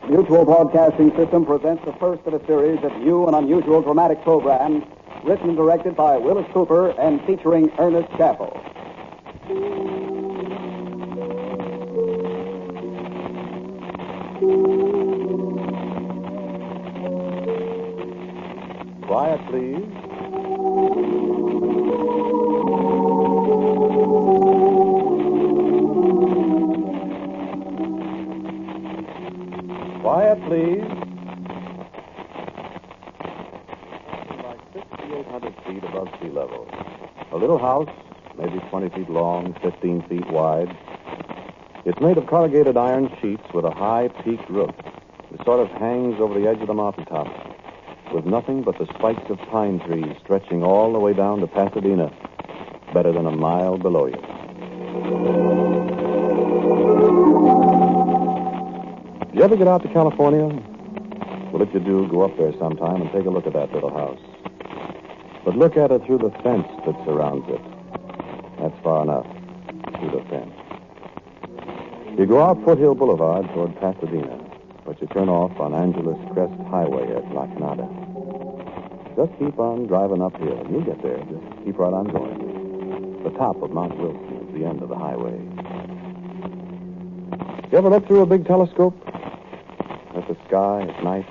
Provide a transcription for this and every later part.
Mutual Broadcasting System presents the first of a series of new and unusual dramatic programs written and directed by Willis Cooper and featuring Ernest Chappell. Quiet, please. Quiet, please. Like 6,800 feet above sea level. A little house, maybe 20 feet long, 15 feet wide. It's made of corrugated iron sheets with a high peaked roof. It sort of hangs over the edge of the mountaintop, with nothing but the spikes of pine trees stretching all the way down to Pasadena, better than a mile below you. You ever get out to California? Well, if you do, go up there sometime and take a look at that little house. But look at it through the fence that surrounds it. That's far enough, through the fence. You go out Foothill Boulevard toward Pasadena, but you turn off on Angeles Crest Highway at La Canada. Just keep on driving uphill. You'll get there. Just keep right on going. The top of Mount Wilson is the end of the highway. You ever look through a big telescope? At the sky at night?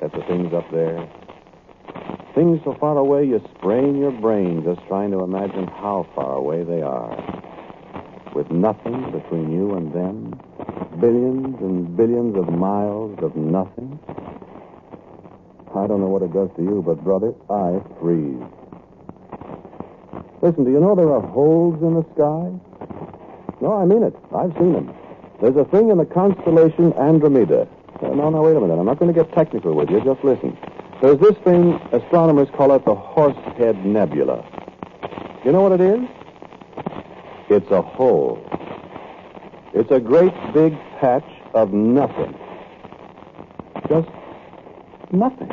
At the things up there? Things so far away you sprain your brain just trying to imagine how far away they are. With nothing between you and them. Billions and billions of miles of nothing. I don't know what it does to you, but, brother, I freeze. Listen, do you know there are holes in the sky? No, I mean it. I've seen them. There's a thing in the constellation Andromeda. No, wait a minute. I'm not going to get technical with you. Just listen. There's this thing, astronomers call it the Horsehead Nebula. You know what it is? It's a hole. It's a great big patch of nothing. Just nothing.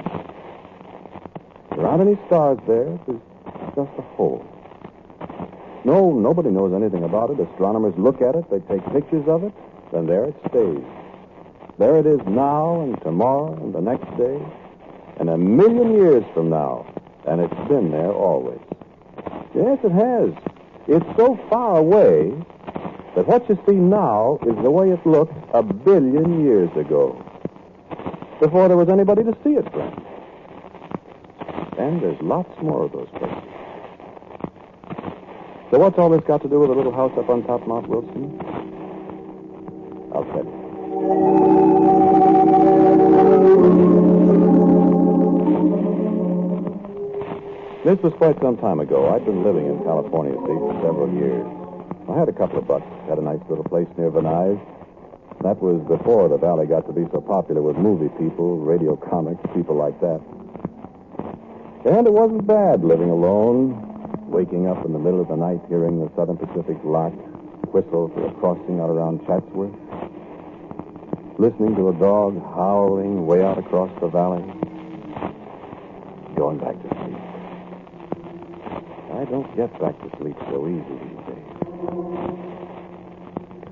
There aren't any stars there. There's just a hole. No, nobody knows anything about it. Astronomers look at it, they take pictures of it, then there it stays. There it is now and tomorrow and the next day and 1,000,000 years from now. And it's been there always. Yes, it has. It's so far away that what you see now is the way it looked 1,000,000,000 years ago. Before there was anybody to see it, friend. And there's lots more of those places. So what's all this got to do with a little house up on top of Mount Wilson? I'll tell you. This was quite some time ago. I'd been living in California, see, for several years. I had a couple of bucks, had a nice little place near Venice. That was before the valley got to be so popular with movie people, radio comics, people like that. And it wasn't bad living alone, waking up in the middle of the night hearing the Southern Pacific Lark whistle for a crossing out around Chatsworth, listening to a dog howling way out across the valley, going back to sleep. I don't get back to sleep so easy these days.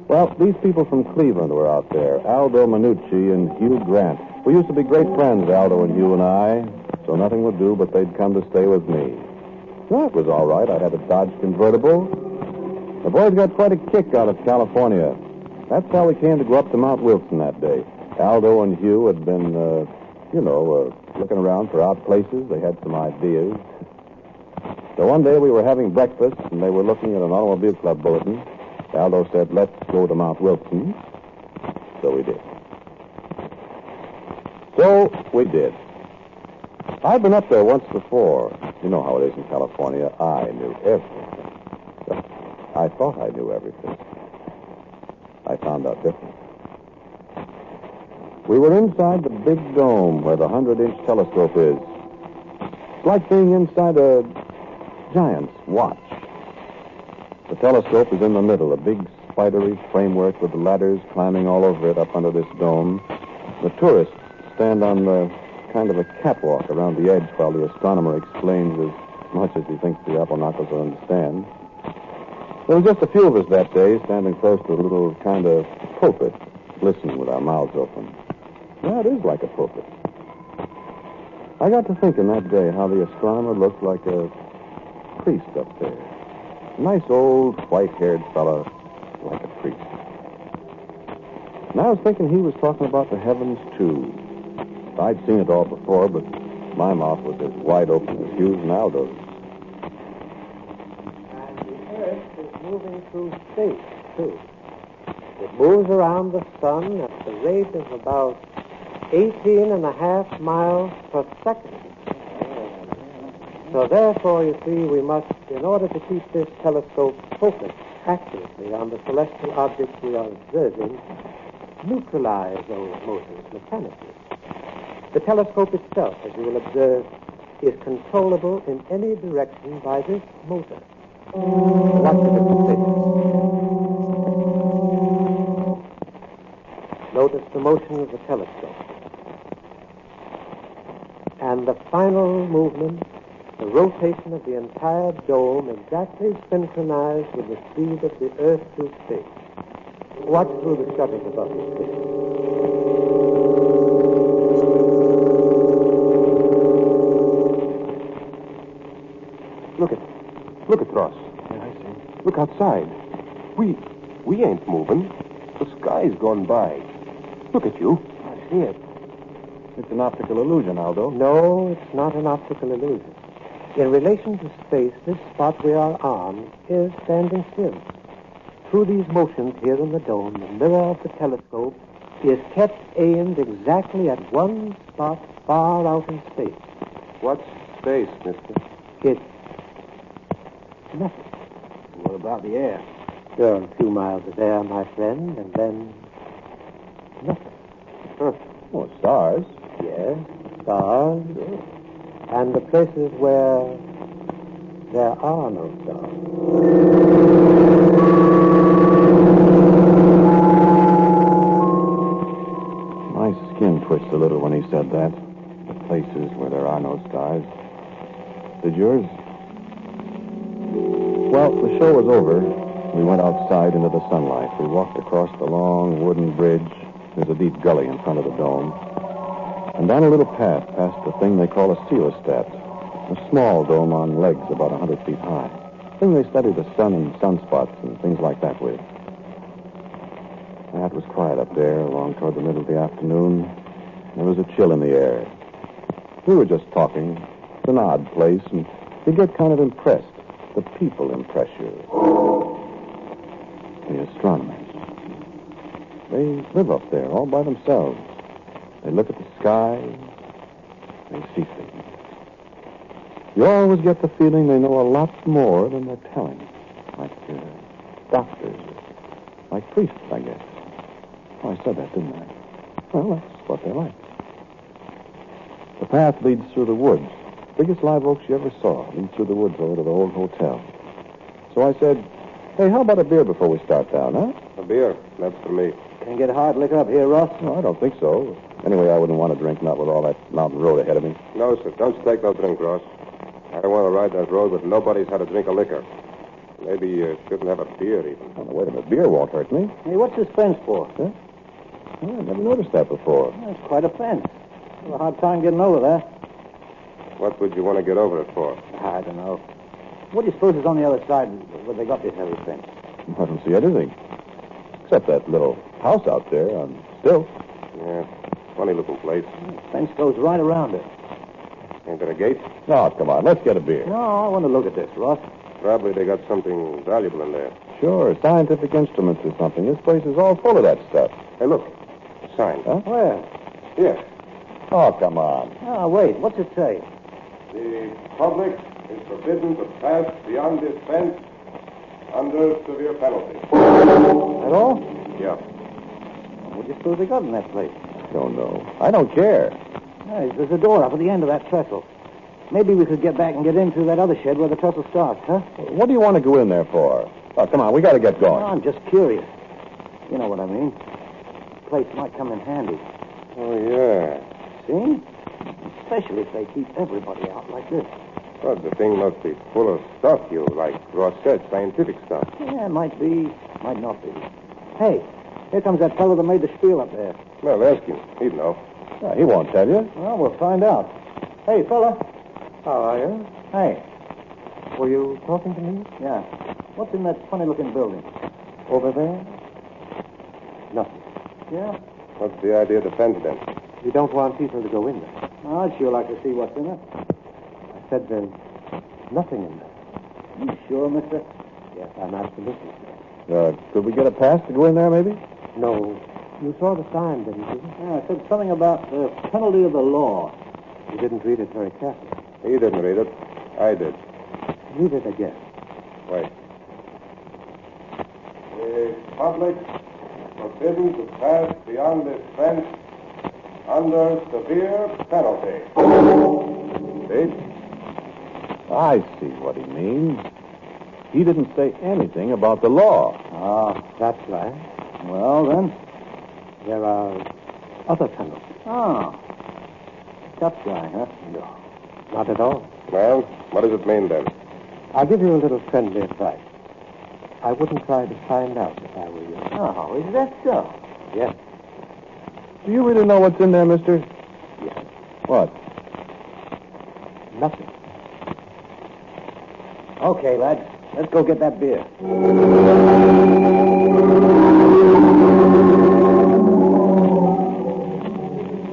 Well, these people from Cleveland were out there, Aldo Minucci and Hugh Grant. We used to be great friends, Aldo and Hugh and I, so nothing would do but they'd come to stay with me. Well, it was all right. I had a Dodge convertible. The boys got quite a kick out of California. That's how we came to go up to Mount Wilson that day. Aldo and Hugh had been, looking around for odd places. They had some ideas. So one day we were having breakfast, and they were looking at an automobile club bulletin. Aldo said, "Let's go to Mount Wilson." So we did. I'd been up there once before. You know how it is in California. I knew everything. I thought I knew everything. I found out different. We were inside the big dome where the 100-inch telescope is. It's like being inside a giant's watch. The telescope is in the middle, a big spidery framework with ladders climbing all over it up under this dome. The tourists stand on the kind of a catwalk around the edge while the astronomer explains as much as he thinks the apple knockers will understand. There were just a few of us that day standing close to a little kind of pulpit, listening with our mouths open. Yeah, it is like a pulpit. I got to thinking that day how the astronomer looked like a priest up there. A nice old white-haired fellow, like a priest. And I was thinking he was talking about the heavens, too. I'd seen it all before, but my mouth was as wide open as Hughes and Aldo's. And the Earth is moving through space, too. It moves around the sun at the rate of about 18.5 miles per second. So therefore, you see, we must, in order to keep this telescope focused accurately on the celestial objects we are observing, neutralize those motors mechanically. The telescope itself, as you will observe, is controllable in any direction by this motor. Watch the different figures. Notice the motion of the telescope. And the final movement, the rotation of the entire dome exactly synchronized with the speed of the Earth through space. Watch through the shutters above your head. Look at Ross. Yeah, I see. Look outside. We ain't moving. The sky's gone by. Look at you. I see it. It's an optical illusion, Aldo. No, it's not an optical illusion. In relation to space, this spot we are on is standing still. Through these motions here in the dome, the mirror of the telescope is kept aimed exactly at one spot far out in space. What's space, mister? It's nothing. What about the air? There are a few miles of air, my friend, and then nothing. Huh. Oh, stars. Yes, stars, and the places where there are no stars. My skin twitched a little when he said that. The places where there are no stars. Did yours? Well, the show was over. We went outside into the sunlight. We walked across the long wooden bridge. There's a deep gully in front of the dome. And down a little path past the thing they call a coelostat. A small dome on legs about 100 feet high. Thing they study the sun and sunspots and things like that with. It was quiet up there along toward the middle of the afternoon. There was a chill in the air. We were just talking. It's an odd place, and you get kind of impressed. The people impress you. The astronomers. They live up there all by themselves. They look at the sky. They see things. You always get the feeling they know a lot more than they're telling. Like doctors. Like priests, I guess. Oh, I said that, didn't I? Well, that's what they're like. The path leads through the woods. Biggest live oaks you ever saw. Leads through the woods over to the old hotel. So I said, hey, how about a beer before we start down, huh? A beer. That's for me. Can you get hard liquor up here, Ross? No, I don't think so. Anyway, I wouldn't want to drink, not with all that mountain road ahead of me. No, sir. Don't take no drink, Ross. I don't want to ride that road, but nobody's had a drink of liquor. Maybe you shouldn't have a beer, even. Oh, wait a minute. Beer won't hurt me. Hey, what's this fence for? Huh? Oh, I never noticed that before. That's quite a fence. A hard time getting over that. What would you want to get over it for? I don't know. What do you suppose is on the other side where they got this heavy fence? I don't see anything. Except that little house out there on stilts. Yeah, funny-looking place. The fence goes right around it. Ain't there a gate? No, come on. Let's get a beer. No, I want to look at this, Ross. Probably they got something valuable in there. Sure, scientific instruments or something. This place is all full of that stuff. Hey, look. A sign. Huh? Where? Here. Oh, come on. Ah, wait. What's it say? The public is forbidden to pass beyond this fence under severe penalty. At all? Yeah. What do you suppose they got in that place? I don't know. I don't care. Hey, there's a door up at the end of that trestle. Maybe we could get back and get in through that other shed where the trestle starts, huh? What do you want to go in there for? Oh, come on. We got to get going. Oh, I'm just curious. You know what I mean. The place might come in handy. Oh, yeah. See? Especially if they keep everybody out like this. Well, the thing must be full of stuff, you, like Ross said, scientific stuff. Yeah, might be, might not be. Hey, here comes that fellow that made the spiel up there. Well, ask him. He'd know. Yeah, he won't tell you. Well, we'll find out. Hey, fella. How are you? Hey. Were you talking to me? Yeah. What's in that funny-looking building? Over there? Nothing. Yeah? What's the idea of the fence, then? You don't want people to go in there. I'd sure like to see what's in it. I said there's nothing in there. You sure, mister? Yes, I'm absolutely sure. Could we get a pass to go in there, maybe? No. You saw the sign, didn't you? Yeah, it said something about the penalty of the law. You didn't read it very carefully. He didn't read it. I did. Read it again. Wait. The public forbidden to pass beyond this fence under severe penalty. See? I see what he means. He didn't say anything about the law. Ah, That's right. well then. There are other penalties. Oh. Tough guy, huh? No, not at all. Well, what does it mean, then? I'll give you a little friendly advice. I wouldn't try to find out if I were you. Oh, is that so? Yes. Do you really know what's in there, mister? Yes. What? Nothing. Okay, lads. Let's go get that beer.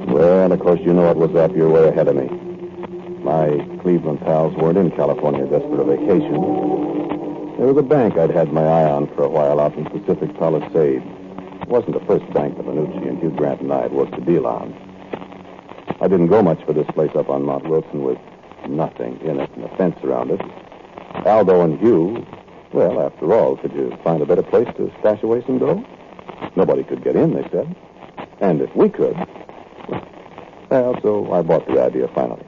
Well, of course, you know what was up. You're way ahead of me. My Cleveland pals weren't in California just for a vacation. There was a bank I'd had my eye on for a while out in Pacific Palisades. It wasn't the first bank that Lanucci and Hugh Grant and I had worked a deal on. I didn't go much for this place up on Mount Wilson with nothing in it and a fence around it. Aldo and Hugh, well, after all, could you find a better place to stash away some dough? Nobody could get in, they said. And if we could... Well, so I bought the idea finally.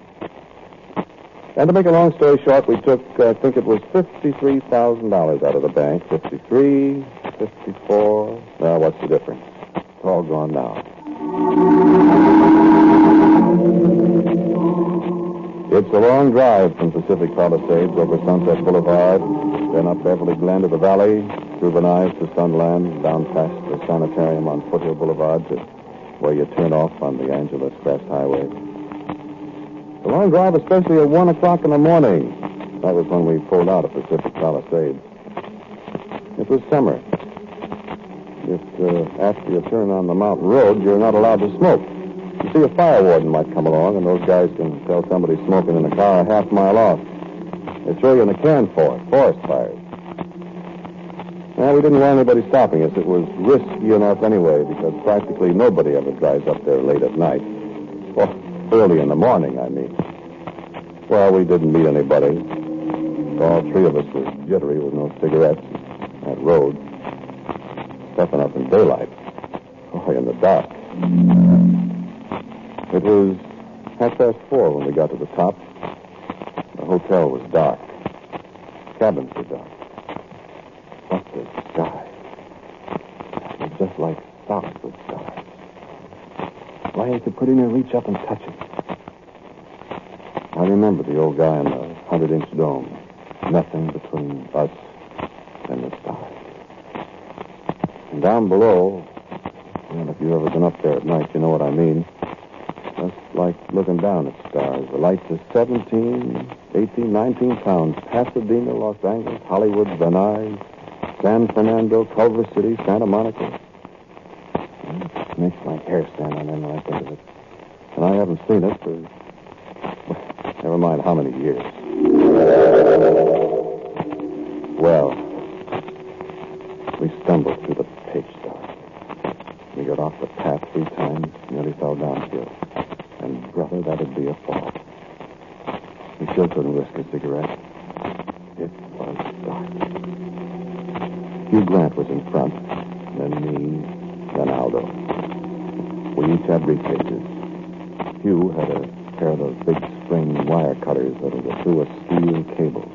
And to make a long story short, we took, I think it was $53,000 out of the bank. 53, 54. Well, what's the difference? It's all gone now. It's a long drive from Pacific Palisades over Sunset Boulevard, then up Beverly Glen to the valley, through Venice to Sunland, down past the sanitarium on Foothill Boulevard to where you turn off on the Angeles Crest Highway. The long drive, especially at 1 o'clock in the morning. That was when we pulled out of Pacific Palisades. It was summer. If after you turn on the mountain road, you're not allowed to smoke. You see, a fire warden might come along, and those guys can tell somebody's smoking in a car a half mile off. They throw you in a can for it, forest fires. Well, we didn't want anybody stopping us. It was risky enough anyway, because practically nobody ever drives up there late at night. Well, early in the morning, I mean. Well, we didn't meet anybody. All three of us were jittery with no cigarettes. That road. Stepping up in daylight. Oh, in the dark. It was 4:30 when we got to the top. The hotel was dark. Cabins were dark. But the sky. It was just like socks with stars. Why, you could put in your reach up and touch it. I remember the old guy in the 100-inch dome. Nothing between us and the stars. And down below, well, if you've ever been up there at night, you know what I mean. Just like looking down at stars. The lights are 17, 18, 19 pounds. Pasadena, Los Angeles, Hollywood, Venice, San Fernando, Culver City, Santa Monica. It makes my hair stand on end when I think of it. And I haven't seen it for, never mind how many years. Well, we stumbled through the pitch dark. We got off the path 3 times, nearly fell downhill. And, brother, that'd be a fall. We still couldn't risk a cigarette. It was dark. Hugh Grant was in front, then me, then Aldo. We each had briefcases. Hugh had a pair of those big spring wire cutters that'll go through a steel cable.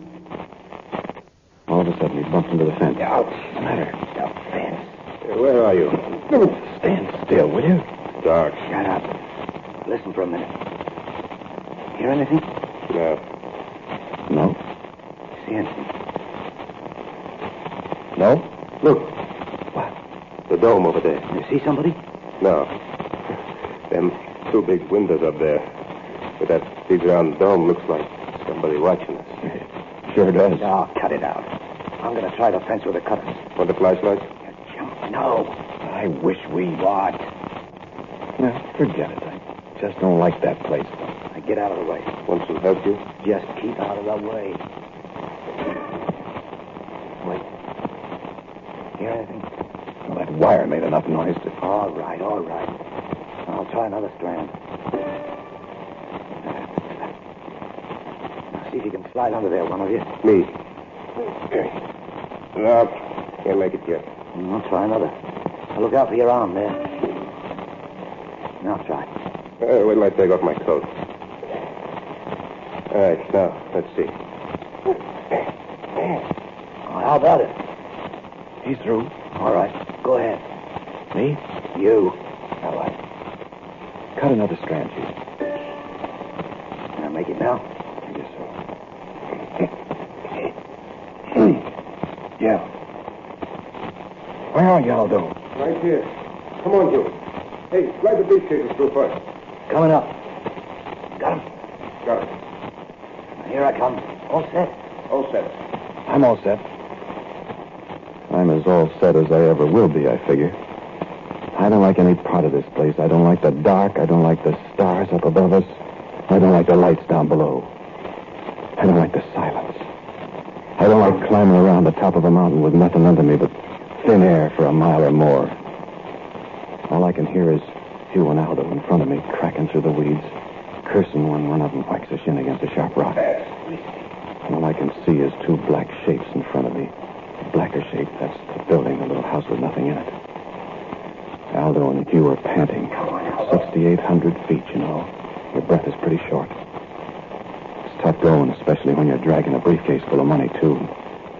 All of a sudden, he bumped into the fence. Ouch. What's the matter? The fence. Where are you? Stand still, will you? Dark. Shut up. Listen for a minute. Hear anything? No. No? See anything? No? Look. What? The dome over there. You see somebody? No. Them Two big windows up there. But that big round dome looks like somebody watching us. Sure does. Oh, cut it out. I'm going to try the fence with the cutters. Want the flashlight? No. I wish we... What? No, forget it. I just don't like that place. Now get out of the way. Want some help, you? Just keep out of the way. Wait. Hear anything? Well, that wire made enough noise to... All right. I'll try another strand. Now see if you can slide under there, one of you. Me. No, can't make it yet. I'll try another. Now look out for your arm there. Now try. Wait till I take off my coat. All right, now, let's see. How about it? He's through. All right, go ahead. Me? You. All right. Cut another strand, Chief. Can I make it now? I guess so. Yeah. Where are you, Aldo? Right here. Come on, Joe. Hey, slide the briefcases through first. Coming up. Got him? Got it. Here I come. All set? All set. I'm all set. I'm as all set as I ever will be, I figure. I don't like any part of this place. I don't like the dark. I don't like the stars up above us. I don't like the lights down below. I don't like the silence. I don't like climbing around the top of a mountain with nothing under me but thin air for a mile or more. All I can hear is Hugh and Aldo in front of me, cracking through the weeds, cursing when one of them whacks a shin against a sharp rock. And all I can see is two black shapes in front of me. The blacker shape, that's the building, the little house with nothing in it. Aldo and Hugh are panting. 6,800 feet, you know. Your breath is pretty short. It's tough going, especially when you're dragging a briefcase full of money, too.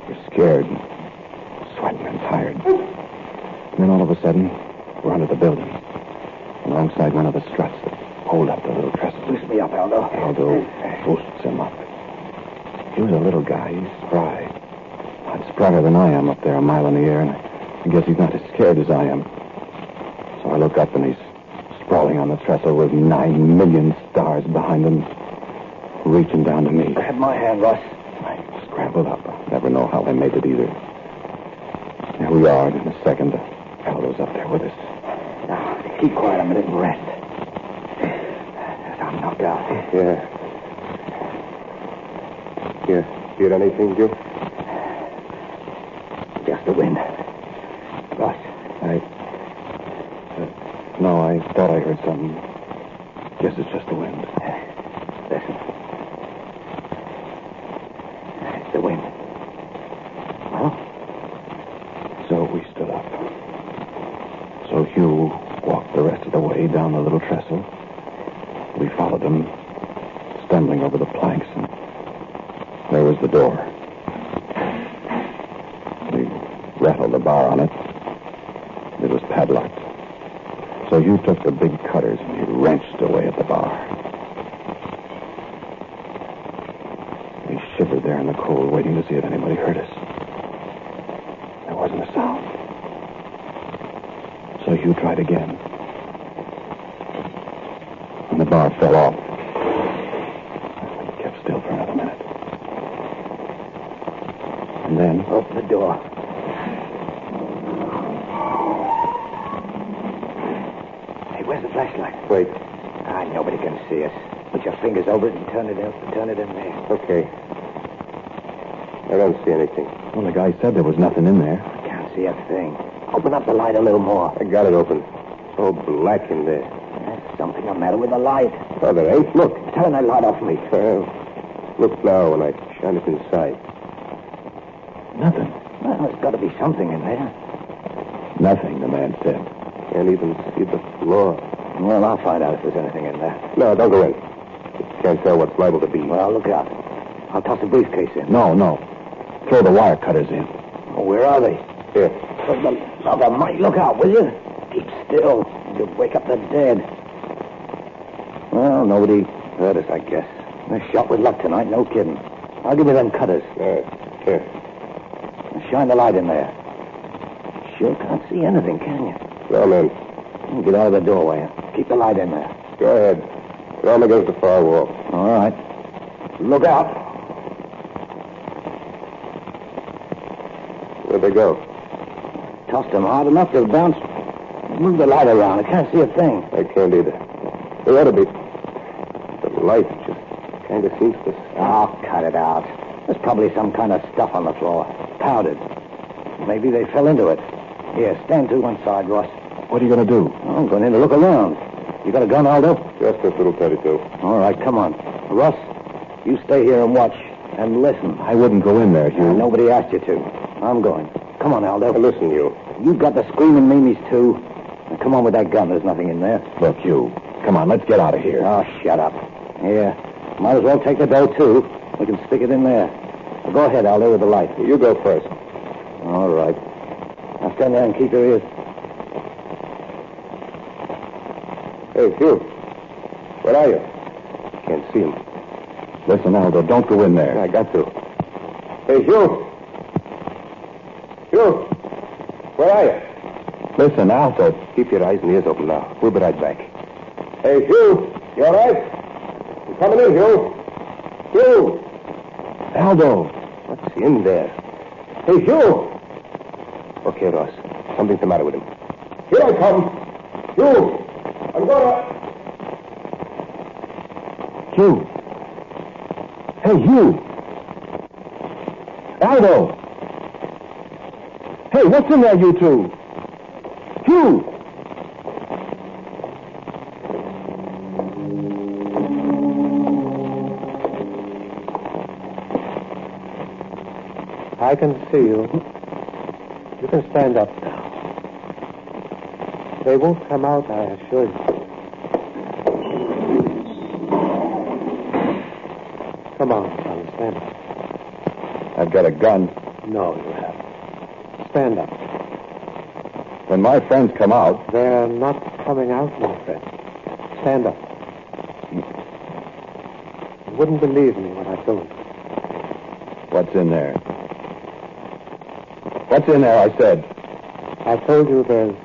You're scared and sweating and tired. And then all of a sudden, we're under the building, alongside one of the struts that hold up the little trestle. Boost me up, Aldo. Aldo boosts him up. He was a little guy. He's spry. Lot sprier than I am up there a mile in the air, and I guess he's not as scared as I am. So I look up, and he's sprawling on the trestle with 9 million stars behind him, reaching down to me. Grab my hand, Russ. I scrambled up. I never know how I made it either. Here we are, and in a second, Aldo's up there with us. Now, keep quiet a minute and rest. I'm knocked out. Yeah. You hear anything, Joe? Just the wind. Russ. No, I thought I heard something. Guess it's just the wind. Listen. It's the wind. Well? So we stood up. So Hugh walked the rest of the way down the little trestle. We followed him, stumbling over the planks, and there was the door. We rattled the bar on it. It was padlocked. So Hugh took the big cutters and he wrenched away at the bar. We shivered there in the cold, waiting to see if anybody heard us. There wasn't a sound. So Hugh tried again. And the bar fell off. We kept still for another minute. And then... Open the door. Hey, where's the flashlight? Wait. Nobody can see us. Put your fingers over it and turn it in there. Okay. I don't see anything. Well, the guy said there was nothing in there. I can't see a thing. Open up the light a little more. I got it open. So black in there. There's something the matter with the light. Oh, there ain't. Look. Turn that light off me. Well, look now when I shine it inside. Nothing. Well, there's got to be something in there. Nothing, the man said. Can't even see the floor. Well, I'll find out if there's anything in there. No, don't go in. You can't tell what's liable to be. Well, look out. I'll toss the briefcase in. No. Throw the wire cutters in. Oh, where are they? Here. For the love of Mike, look out, will you? Keep still. You'll wake up the dead. Well, nobody hurt us, I guess. We're shot with luck tonight, no kidding. I'll give you them cutters. Here. Shine the light in there. Sure can't see anything, can you? Well, man. Get out of the doorway. Keep the light in there. Go ahead. Throw him against the far wall. All right. Look out. Where'd they go? Tossed him hard enough to bounce. Move the light around. I can't see a thing. I can't either. There ought to be. The light just kind of seems to... Oh, cut it out. There's probably some kind of stuff on the floor. Powdered. Maybe they fell into it. Here, stand to one side, Ross. What are you going to do? I'm going in to look around. You got a gun, Aldo? Just this little 32. All right, come on. Ross, you stay here and watch. And listen. I wouldn't go in there, Hugh. Nobody asked you to. I'm going. Come on, Aldo. Now, listen, you. You've got the screaming Mimi's, too. Now, come on with that gun. There's nothing in there. Look, Hugh. Come on, let's get out of here. Oh, shut up. Here. Might as well take the dough, too. We can stick it in there. Now, go ahead, Aldo, with the light. You go first. All right. Now, stand there and keep your ears. Hey, Hugh. Where are you? Can't see him. Listen, Aldo, don't go in there. I got to. Hey, Hugh. Hugh. Where are you? Listen, Aldo. Keep your eyes and ears open now. We'll be right back. Hey, Hugh. You all right? You coming in, Hugh? Hugh. Aldo. What's in there? Hey, Hugh. Okay, Ross. Something's the matter with him. Here I come. Hugh. I'm gonna... Hugh. Hey, Hugh. Aldo. Hey, what's in there, you two? Hugh. I can see you. You can stand up now. They won't come out, I assure you. Come on, son, stand up. I've got a gun. No, you haven't. Stand up. When my friends come out, They're not coming out, my friend. Stand up. You wouldn't believe me when I told you. what's in there? What's in there, I said? I told you there's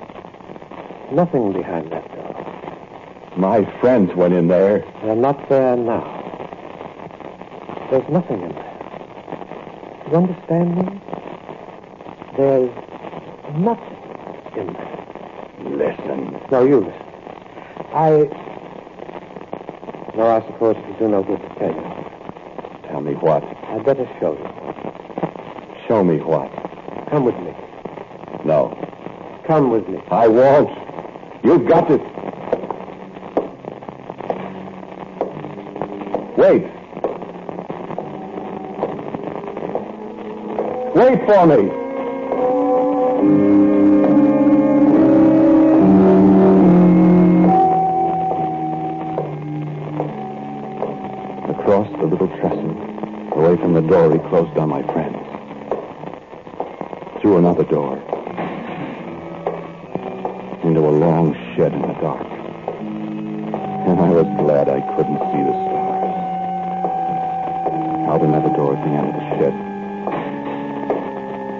nothing behind that door. My friends went in there. They're not there now. There's nothing in there. You understand me? There's nothing in there. Listen. No, you listen. No, I suppose it'll do no good to tell you. Tell me what? I'd better show you. Show me what? Come with me. No. Come with me. I won't. You've got to... Wait. Wait for me. Across the little trestle, away from the door, he closed on my friends. Through another door. Into a long shed in the dark. And I was glad I couldn't see the stars. Out another door at the end of the shed.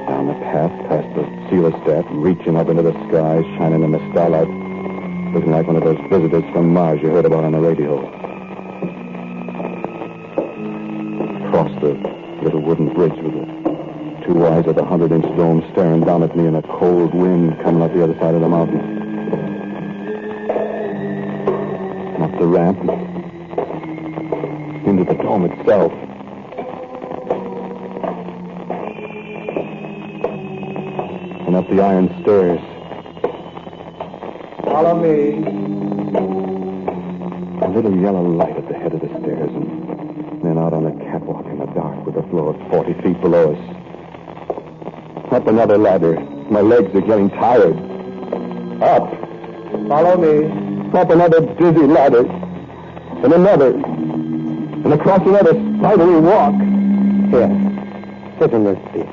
Down the path past the Celestat, reaching up into the sky, shining in the starlight, looking like one of those visitors from Mars you heard about on the radio. Across the little wooden bridge with the two eyes of the 100-inch dome staring down at me and a cold wind coming up the other side of the mountain. And up the ramp into the dome itself. And up the iron stairs. Follow me. A little yellow light at the head of the stairs, and then out on the catwalk in the dark with the floor 40 feet below us. Up another ladder. My legs are getting tired. Up. Follow me. Up another dizzy ladder. And another. And across another spidery walk. Here. Sit in this seat.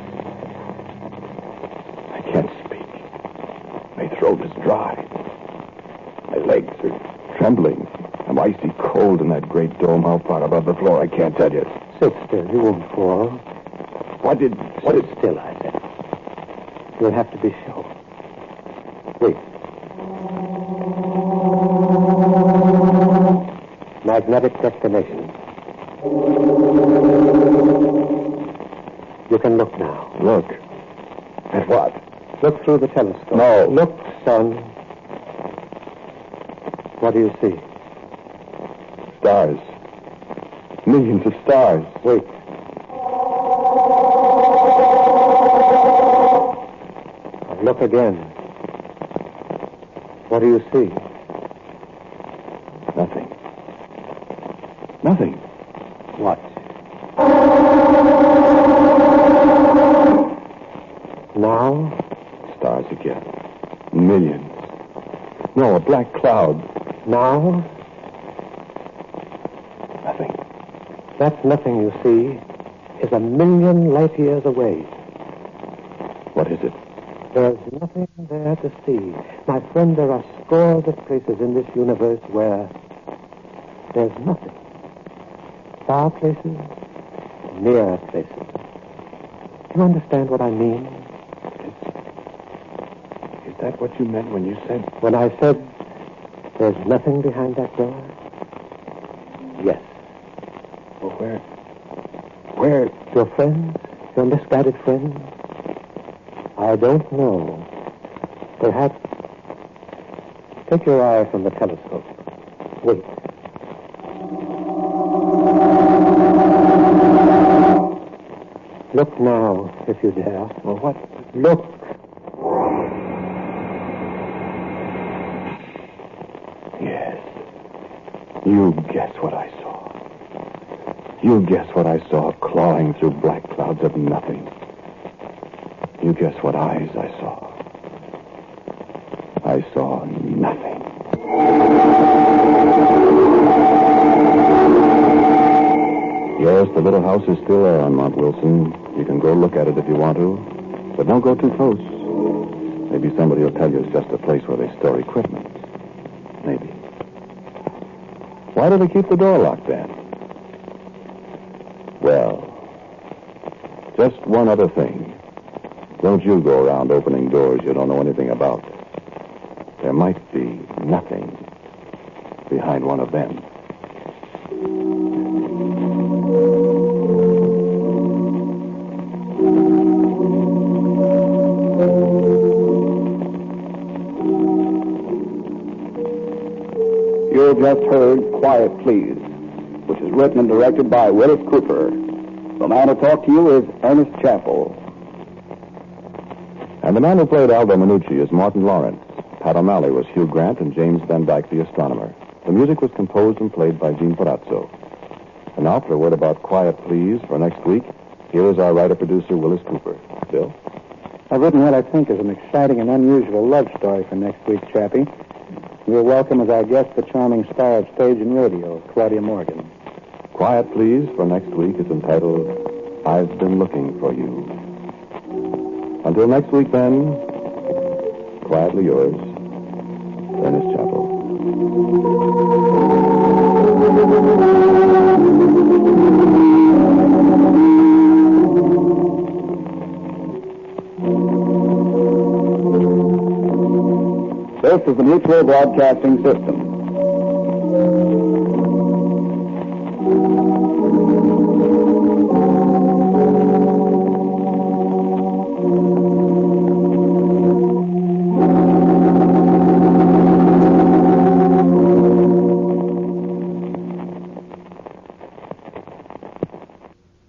I can't speak. My throat is dry. My legs are trembling. I'm icy cold in that great dome. How far above the floor, I can't tell you. Sit still. You won't fall. What is... Sit still, I said. You'll have to be sure. Wait. magnetic destination. You can look now. Look. At what? Look through the telescope. No. Look, son. What do you see? Stars. Millions of stars. Wait. Look again. What do you see? Nothing. Nothing. What? Now? Stars again. Millions. No, a black cloud. Now? Nothing. That nothing you see is 1,000,000 light years away. What is it? There's nothing there to see. My friend, there are scores of places in this universe where there's nothing. Far places, near places. Do you understand what I mean? Is that what you meant when you said... When I said there's nothing behind that door? Yes. Well, where... Your friends? Your misguided friends? I don't know. Perhaps... Take your eye from the telescope. Wait. Look now, if you dare. Well, what? Look. Yes. You guess what I saw. You guess what I saw clawing through black clouds of nothing. You guess what eyes I saw. I saw nothing. Yes, the little house is still there on Mount Wilson. You can go look at it if you want to, but don't go too close. Maybe somebody will tell you it's just a place where they store equipment. Maybe. Why do they keep the door locked then? Well, just one other thing. Don't you go around opening doors you don't know anything about. There might be nothing behind one of them. You just heard Quiet Please, which is written and directed by Willis Cooper. The man who talked to you is Ernest Chappell. And the man who played Aldo Minucci is Martin Lawrence. Pat O'Malley was Hugh Grant and James Van Dyke, the astronomer. The music was composed and played by Gene Palazzo. And now for a word about Quiet Please for next week, here is our writer-producer, Willis Cooper. Bill? I've written what I think is an exciting and unusual love story for next week, Chappie. We'll welcome as our guest the charming star of stage and rodeo, Claudia Morgan. Quiet Please for next week is entitled, I've Been Looking for You. Until next week, then, quietly yours, Ernest Chappell. This is the Mutual Broadcasting System.